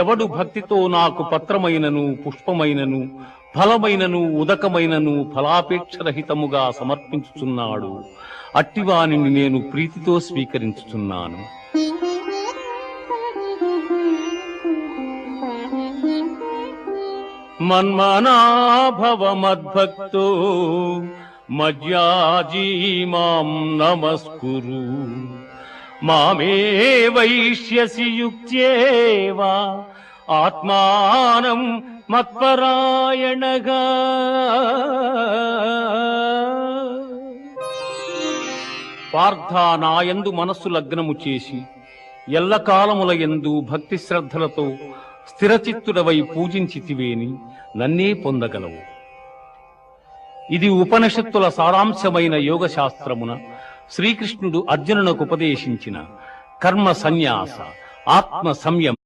ఎవడు భక్తితో నాకు పత్రమైనను పుష్పమైనను ఫలమైనను ఉదకమైనను ఫలాపేక్షరహితముగా సమర్పించుచున్నాడు, అట్టివానిని నేను ప్రీతితో స్వీకరించుచున్నాను. మన్మనాభవ మద్భక్తో మజ్యాజీ మాం నమస్కురు, మామే వైష్యసి యుక్త్యేవా ఆత్మానం మత్పరాయణగా. పార్థ, నాయందు మనస్సు లగ్నము చేసి ఎల్లకాలముల యందు భక్తి శ్రద్ధలతో స్థిరచిత్తుడవై పూజించితివేని నన్నే పొందగలవు. ఇది ఉపనిషత్తుల సారాంశమైన యోగ శాస్త్రమున శ్రీకృష్ణుడు అర్జునునకు ఉపదేశించిన కర్మ సన్యాస ఆత్మ సంయమ